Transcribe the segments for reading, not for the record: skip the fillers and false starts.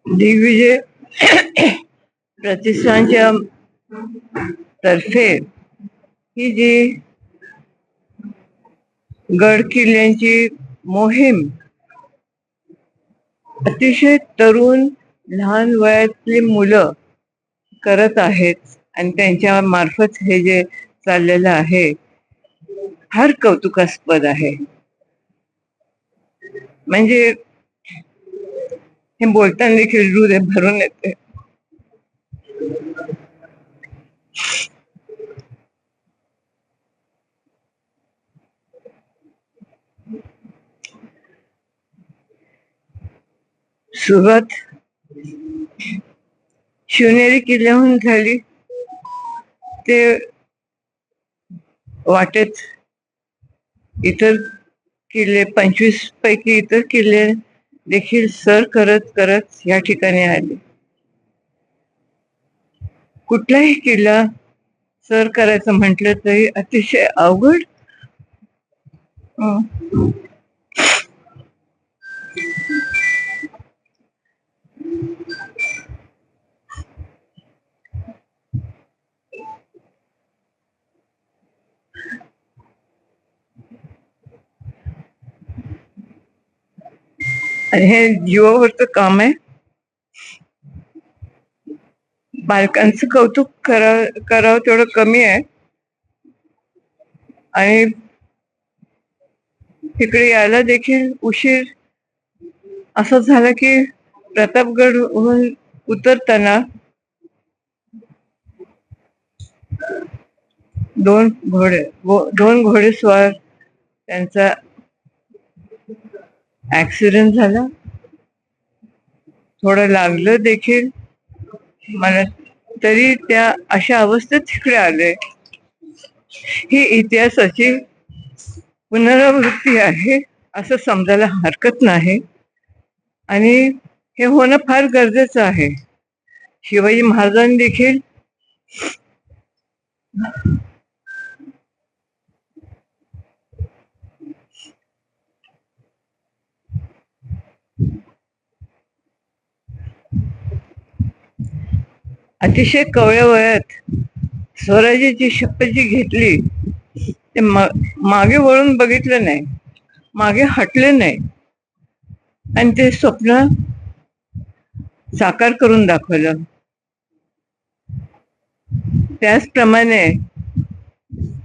दिग्विजय प्रतिष्ठानच्या तर्फे ही जी गड किल्ल्यांची मोहीम अतिशय तरुण लहान वयातली मुलं करत आहेत आणि त्यांच्या मार्फत हे जे चाललेलं आहे फार कौतुकास्पद आहे. म्हणजे हे बोलताना देखील हृदय भरून येते. सुरुवात शिवनेरी किल्ल्याहून झाली. ते वाटेत इतर किल्ले 25 पैकी इतर किल्ले देखील सर करत करत या ठिकाणी आले. कुठलाही किल्ला सर करायचं म्हटलं तरी अतिशय अवघड आणि हे जीवावरचं काम आहे. बालकांचं कौतुक करावं तेवढं कमी आहे. आणि तिकडे यायला देखील उशीर असं झालं की प्रतापगडहून उतरताना दोन घोडेस्वार त्यांचा ऍक्सिडेंट झाला. थोडं लागलं देखील मला, तरी त्या अशा अवस्थेत तिकडे आले. ही इतिहासाची पुनरावृत्ती आहे असं समजायला हरकत नाही आणि हे होणं फार गरजेचं आहे. शिवाजी महाराजांनी देखील अतिशय कवळ्या वयात स्वराज्याची शपथ जी घेतली ते मागे वळून बघितलं नाही, मागे हटले नाही आणि ते स्वप्न साकार करून दाखवलं. त्याचप्रमाणे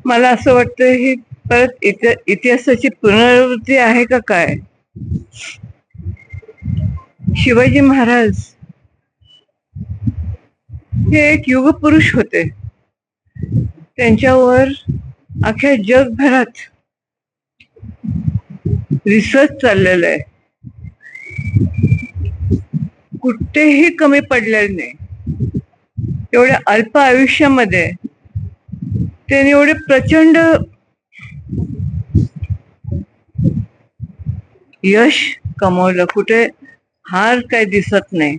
मला असं वाटतं ही परत इतिहासाची पुनरावृत्ती आहे का काय. शिवाजी महाराज हे एक युगपुरुष होते. त्यांच्यावर अख्ख्या जगभरात रिसर्च चाललेलं आहे. कुठेही कमी पडलेलं नाही. एवढ्या अल्प आयुष्यामध्ये त्यांनी एवढे प्रचंड यश कमवलं. कुठे हार काय दिसत नाही.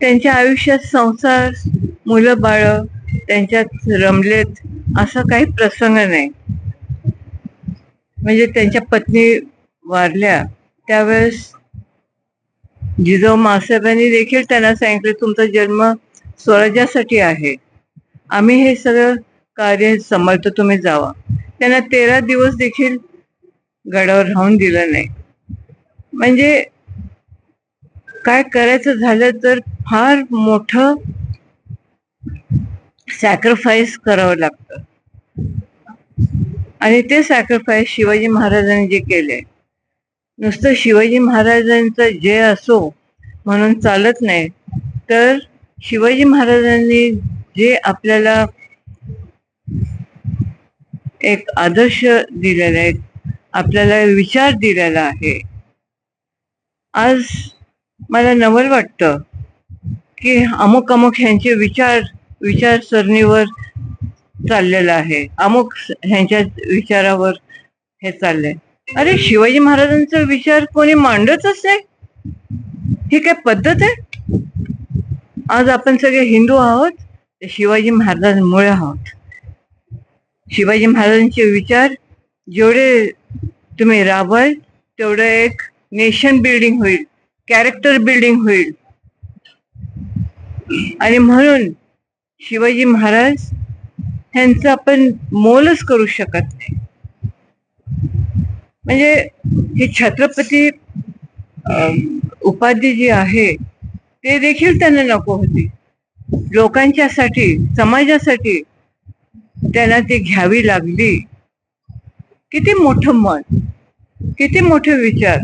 त्यांच्या आयुष्यात संसार, मुलं बाळ त्यांच्यात रमलेत असा काही प्रसंग नाही. म्हणजे त्यांच्या पत्नी वारल्या त्यावेळेस जिजाऊ मासाहेबांनी देखील त्यांना सांगितले तुमचा जन्म स्वराज्यासाठी आहे, आम्ही हे सगळं कार्य सांभाळतो, तुम्ही जावा. त्यांना 13 दिवस देखील गडावर राहून दिलं नाही. म्हणजे काय करायचं झालं तर फार मोठं सॅक्रिफाईस करावं लागतं आणि ते सॅक्रिफाईस शिवाजी महाराजांनी जे केले, नुसतं शिवाजी महाराजांचं जय असो म्हणून चालत नाही, तर शिवाजी महाराजांनी जे आपल्याला एक आदर्श दिलेला आहे, आपल्याला विचार दिलेला आहे. आज मला नवल वाटतं की अमुक अमुक ह्यांचे विचारसरणीवर चाललेलं आहे, अमुक ह्यांच्या विचारावर हे चाललंय. अरे शिवाजी महाराजांचा विचार कोणी मांडतच नाही. ही काय पद्धत आहे. आज आपण सगळे हिंदू आहोत ते शिवाजी महाराजांमुळे आहोत. शिवाजी महाराजांचे विचार जेवढे तुम्ही राबवाल तेवढं एक नेशन बिल्डिंग होईल, कॅरेक्टर बिल्डिंग होईल. आणि म्हणून शिवाजी महाराज ह्यांचं आपण मोलच करू शकत नाही. म्हणजे ही छत्रपती उपाधी जी आहे ते देखील त्यांना नको होती. लोकांच्यासाठी, समाजासाठी त्यांना ती घ्यावी लागली. किती मोठं मन, किती मोठे विचार.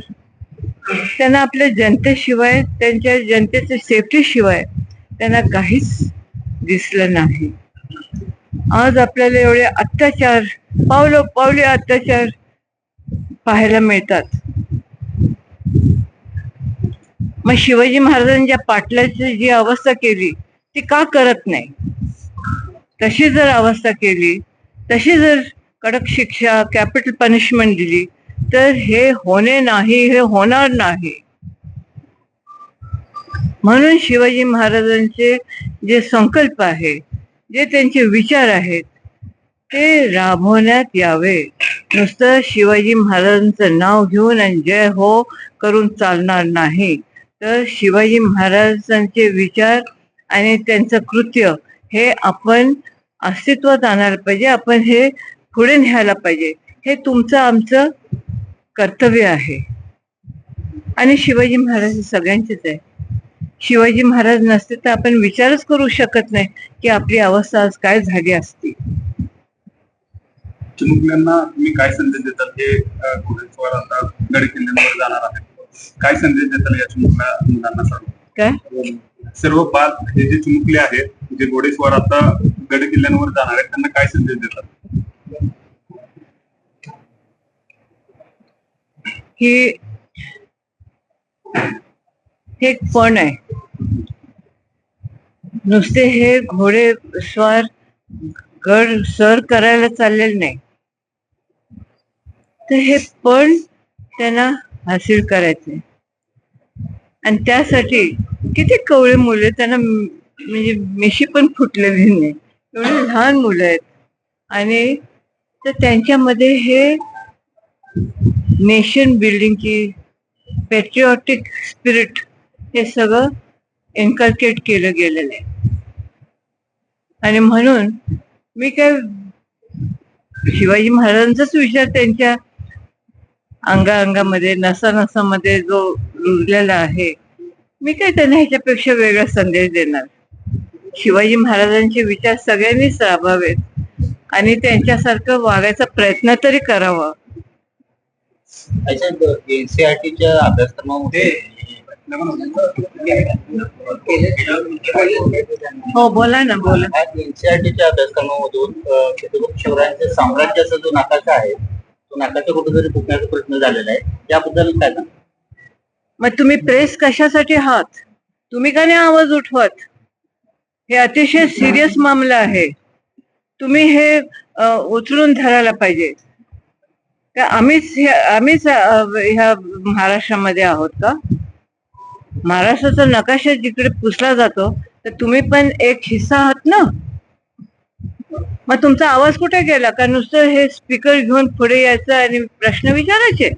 त्यांना आपल्या जनतेशिवाय, त्यांच्या जनतेच्या सेफ्टी शिवाय त्यांना काहीच दिसलं नाही. आज आपल्याला एवढे अत्याचार, पावले अत्याचार पाहायला मिळतात. मग शिवाजी महाराजांच्या पाटलाची जी अवस्था केली ती का करत नाही? तशी जर अवस्था केली, तशी जर कडक शिक्षा, कॅपिटल पनिशमेंट दिली तर हे होणे नाही, हे होणार नाही. म्हणून शिवाजी महाराजांचे जे संकल्प आहे, जे त्यांचे विचार आहेत ते राबवण्यात यावे. नुसतं शिवाजी महाराजांचं नाव घेऊन आणि जय हो करून चालणार नाही. तर शिवाजी महाराजांचे विचार आणि त्यांचं कृत्य हे आपण अस्तित्वात आणायला पाहिजे. आपण हे पुढे न्यायला पाहिजे. हे तुमचं आमचं कर्तव्य आहे. आणि शिवाजी महाराज सगळ्यांचेच आहे. शिवाजी महाराज नसते तर आपण विचारच करू शकत नाही की आपली अवस्था आज काय झाली असती. चिमुकल्यांना तुम्ही काय संदेश देतात? हे घोडेस्वार आता गड किल्ल्यांवर जाणार आहेत, काय संदेश देतात या चिमुकल्या मुलांना? काय सर्व बाल हे जे चिमुकले आहेत, जे घोडेस्वार आता गड किल्ल्यांवर जाणार आहेत, त्यांना काय संदेश देतात? ही एक पण आहे. नुसते हे घोडेस्वार गड सर करायला चाललेले नाही, तर हे पण त्यांना हासिल करायचंय. आणि त्यासाठी किती कवळे मुलं, त्यांना म्हणजे मिशी पण फुटलेली नाही, एवढे लहान मुलं आहेत. आणि तर त्यांच्यामध्ये हे नेशन बिल्डिंगची, पॅट्रिऑटिक स्पिरिट हे सगळं इन्कल्केट केलं गेलेलं आहे. आणि म्हणून मी काय शिवाजी महाराजांचाच विचार त्यांच्या अंगामध्ये, नसामध्ये जो रुजलेला आहे, मी काय त्यांना ह्याच्यापेक्षा वेगळा संदेश देणार? शिवाजी महाराजांचे विचार सगळ्यांनीच राबावेत आणि त्यांच्यासारखं वागायचा प्रयत्न तरी करावा. एनसीआरटीच्या अभ्यासक्रमामध्ये हो बोला ना, बोला. एनसीआरटीच्या अभ्यासक्रमामधून छत्रपती शिवरायांच्या साम्राज्याचा जो नकाशा आहे, तो नकाशा कुठेतरी फुटण्याचा प्रश्न झालेला आहे. त्याबद्दल काय ना? मग तुम्ही प्रेस कशासाठी आहात? तुम्ही का नाही आवाज उठवत? हे अतिशय सिरियस मामला आहे. तुम्ही हे उचलून धरायला पाहिजे. का आम्हीच ह्या महाराष्ट्रामध्ये आहोत का? महाराष्ट्राचा नकाशा जिकडे पुसला जातो तर तुम्ही पण एक हिस्सा आहात ना. मग तुमचा आवाज कुठे गेला? का नुसतं हे स्पीकर घेऊन पुढे यायचं आणि प्रश्न विचारायचे?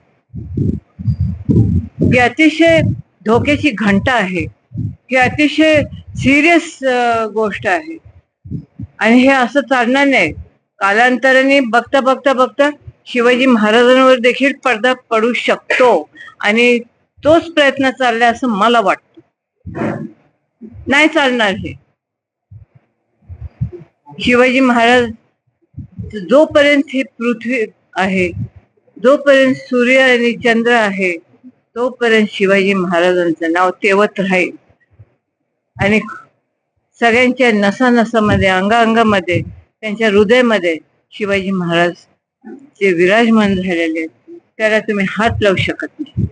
ही अतिशय धोक्याची घंटा आहे. ही अतिशय सिरियस गोष्ट आहे आणि हे असं चालणार नाही. कालांतराने बघता शिवाजी महाराजांवर देखील पडदा पडू शकतो आणि तोच प्रयत्न चाललाय असं मला वाटतं. नाही चालणार हे. शिवाजी महाराज जोपर्यंत ही पृथ्वी आहे, जोपर्यंत सूर्य आणि चंद्र आहे, तोपर्यंत शिवाजी महाराजांचं नाव तेवत राहील. आणि सगळ्यांच्या नसामध्ये, अंगामध्ये, त्यांच्या हृदयामध्ये शिवाजी महाराज जे विराजमान झालेले, त्याला तुम्ही हात लावू शकत नाही.